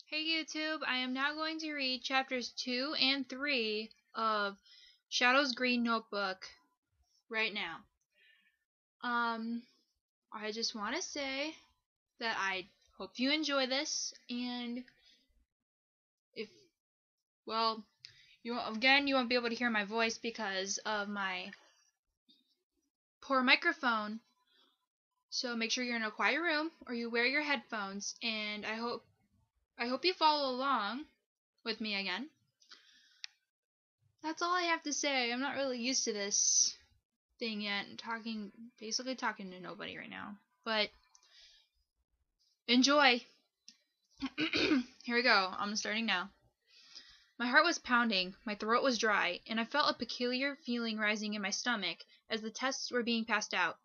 Hey YouTube, I am now going to read chapters 2 and 3 of Shadow's Green Notebook right now. I just want to say that I hope you enjoy this, and if, well, you won't be able to hear my voice because of my poor microphone, so make sure you're in a quiet room or you wear your headphones, and I hope you follow along with me again. That's all I have to say. I'm not really used to this thing yet, and basically talking to nobody right now. But enjoy. Here we go. I'm starting now. My heart was pounding, my throat was dry, and I felt a peculiar feeling rising in my stomach as the tests were being passed out.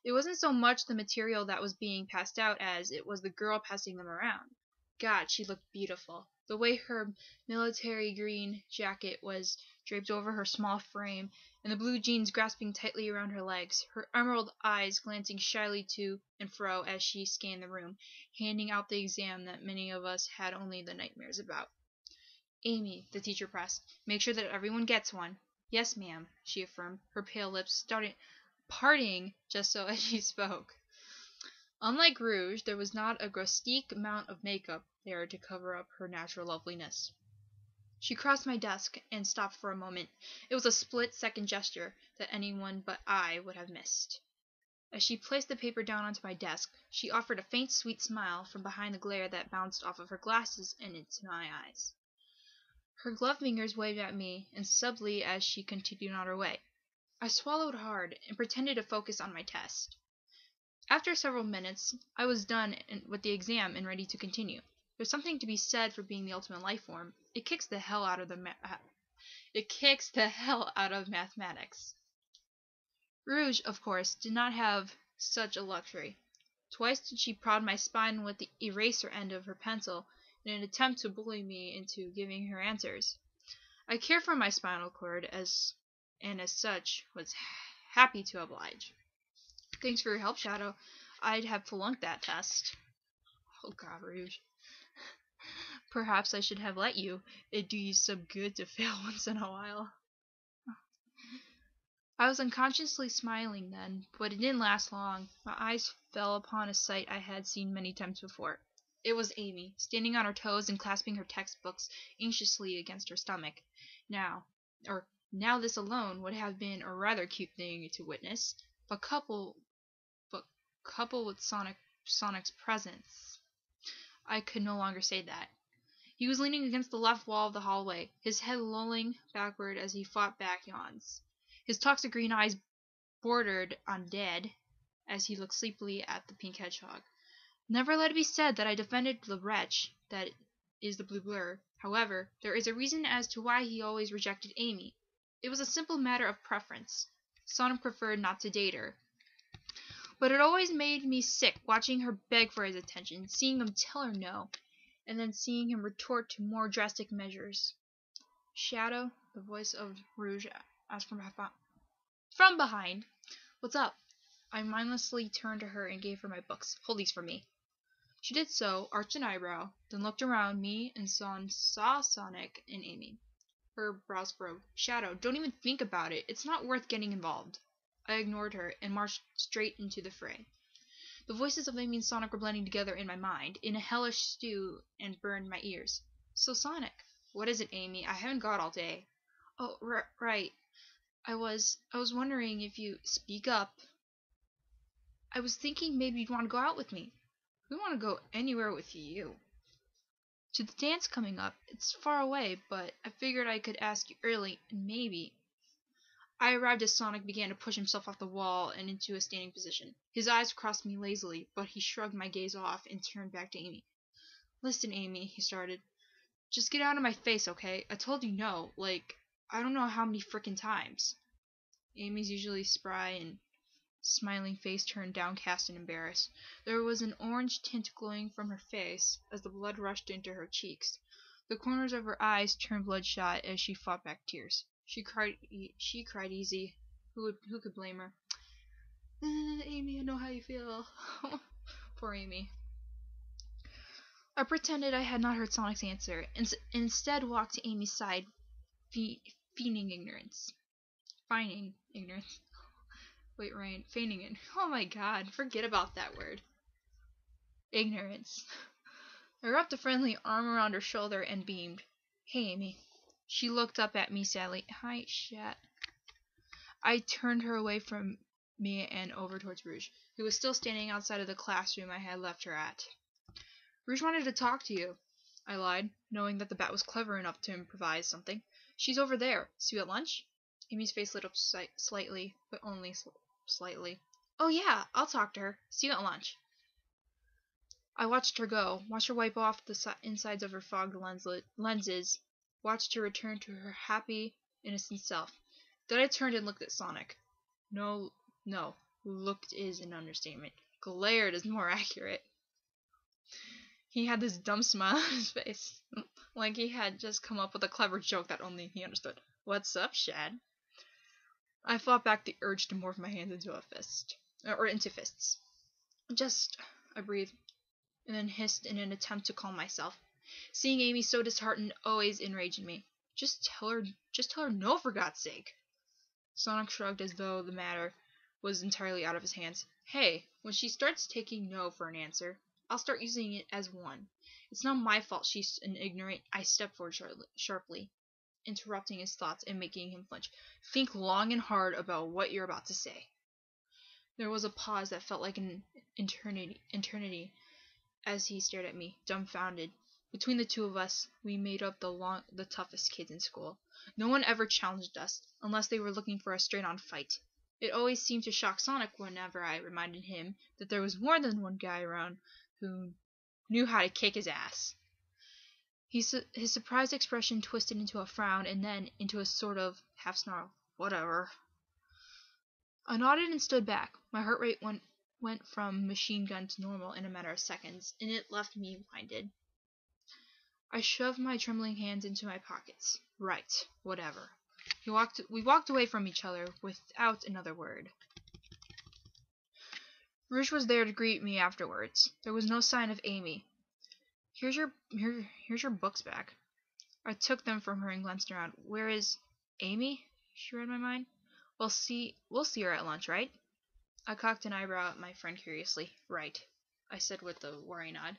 It wasn't so much the material that was being passed out as it was the girl passing them around. God, she looked beautiful. The way her military green jacket was draped over her small frame, and the blue jeans grasping tightly around her legs, her emerald eyes glancing shyly to and fro as she scanned the room, handing out the exam that many of us had only the nightmares about. Amy, the teacher pressed, make sure that everyone gets one. Yes, ma'am, she affirmed, her pale lips parting just so as she spoke. Unlike Rouge, there was not a grotesque amount of makeup there to cover up her natural loveliness. She crossed my desk and stopped for a moment. It was a split-second gesture that anyone but I would have missed. As she placed the paper down onto my desk, she offered a faint, sweet smile from behind the glare that bounced off of her glasses and into my eyes. Her gloved fingers waved at me and subtly as she continued on her way. I swallowed hard and pretended to focus on my test. After several minutes, I was done with the exam and ready to continue. There's something to be said for being the ultimate life form. It kicks the hell out of mathematics. Rouge, of course, did not have such a luxury. Twice did she prod my spine with the eraser end of her pencil in an attempt to bully me into giving her answers. I care for my spinal cord and as such was happy to oblige. Thanks for your help, Shadow. I'd have flunked that test. Oh God, Rouge. Perhaps I should have let you. It'd do you some good to fail once in a while. I was unconsciously smiling then, but it didn't last long. My eyes fell upon a sight I had seen many times before. It was Amy, standing on her toes and clasping her textbooks anxiously against her stomach. Now this alone would have been a rather cute thing to witness, but coupled with Sonic's presence, I could no longer say that. He was leaning against the left wall of the hallway, his head lolling backward as he fought back yawns. His toxic green eyes bordered on dead as he looked sleepily at the pink hedgehog. Never let it be said that I defended the wretch that is the blue blur. However, there is a reason as to why he always rejected Amy. It was a simple matter of preference. Sonic preferred not to date her. But it always made me sick watching her beg for his attention, seeing him tell her no, and then seeing him retort to more drastic measures. Shadow, the voice of Rouge asked from behind. What's up? I mindlessly turned to her and gave her my books. Hold these for me. She did so, arched an eyebrow, then looked around me and saw Sonic and Amy. Her brows furrowed. Shadow, don't even think about it. It's not worth getting involved. I ignored her and marched straight into the fray. The voices of Amy and Sonic were blending together in my mind, in a hellish stew, and burned my ears. So Sonic, what is it, Amy? I haven't got all day. Oh, right. I was wondering if you speak up. I was thinking maybe you'd want to go out with me. We want to go anywhere with you. To the dance coming up. It's far away, but I figured I could ask you early, and maybe. I arrived as Sonic began to push himself off the wall and into a standing position. His eyes crossed me lazily, but he shrugged my gaze off and turned back to Amy. Listen, Amy, he started. Just get out of my face, okay? I told you no, I don't know how many frickin' times. Amy's usually spry and smiling face turned downcast and embarrassed. There was an orange tint glowing from her face as the blood rushed into her cheeks. The corners of her eyes turned bloodshot as she fought back tears. She cried easy. Who could blame her? Amy, I know how you feel. Poor Amy. I pretended I had not heard Sonic's answer, and instead walked to Amy's side, feigning ignorance. Feigning ignorance. Wait, Ryan. Feigning it. Oh my god, forget about that word. Ignorance. I wrapped a friendly arm around her shoulder and beamed. Hey, Amy. She looked up at me sadly. Hi, Shat. I turned her away from me and over towards Rouge, who was still standing outside of the classroom I had left her at. Rouge wanted to talk to you, I lied, knowing that the bat was clever enough to improvise something. She's over there. See you at lunch? Amy's face lit up slightly, but only slightly. Oh yeah, I'll talk to her. See you at lunch. I watched her go, watched her wipe off the insides of her fogged lenses, watched her return to her happy, innocent self. Then I turned and looked at Sonic. No, looked is an understatement. Glared is more accurate. He had this dumb smile on his face, like he had just come up with a clever joke that only he understood. What's up, Shad? I fought back the urge to morph my hands into into fists. I breathed, and then hissed in an attempt to calm myself. Seeing Amy so disheartened always enraged me. Just tell her no, for God's sake. Sonic shrugged as though the matter was entirely out of his hands. Hey, when she starts taking no for an answer, I'll start using it as one. It's not my fault she's an ignorant. I stepped forward sharply, interrupting his thoughts and making him flinch. Think long and hard about what you're about to say. There was a pause that felt like an eternity as he stared at me, dumbfounded. Between the two of us, we made up the toughest kids in school. No one ever challenged us, unless they were looking for a straight-on fight. It always seemed to shock Sonic whenever I reminded him that there was more than one guy around who knew how to kick his ass. His surprised expression twisted into a frown and then into a sort of half-snarl. Whatever. I nodded and stood back. My heart rate went from machine gun to normal in a matter of seconds, and it left me blinded. I shoved my trembling hands into my pockets. Right, whatever. We walked away from each other without another word. Rouge was there to greet me afterwards. There was no sign of Amy. Here's your books back. I took them from her and glanced around. Where is Amy? She read my mind. We'll see her at lunch, right? I cocked an eyebrow at my friend curiously. Right, I said with a worried nod.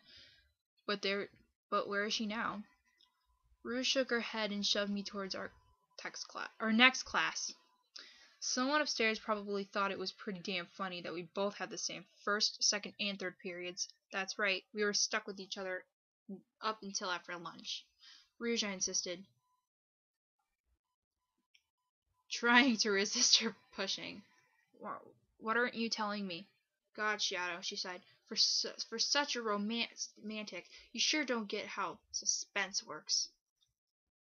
But where is she now? Rouge shook her head and shoved me towards our next class. Someone upstairs probably thought it was pretty damn funny that we both had the same first, second, and third periods. That's right, we were stuck with each other up until after lunch. Rouge, I insisted, trying to resist her pushing. What aren't you telling me? God, Shadow, she sighed. For such a romantic, you sure don't get how suspense works.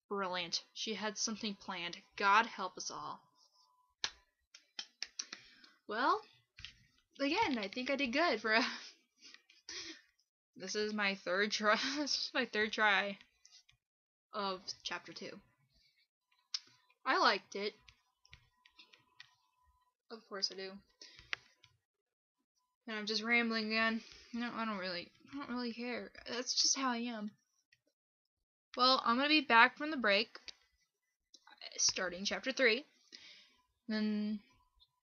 Brilliant. She had something planned. God help us all. Well, again, I think I did good for This is my third try. This is my third try of chapter 2. I liked it. Of course I do. And I'm just rambling again. No, I don't really care. That's just how I am. Well, I'm gonna be back from the break, starting chapter 3. Then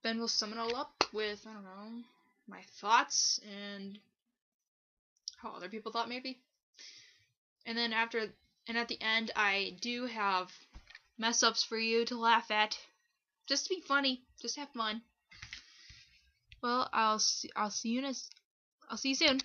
we'll sum it all up with, I don't know, my thoughts and how other people thought maybe. And then at the end, I do have mess ups for you to laugh at, just to be funny, just have fun. Well, I'll see you soon.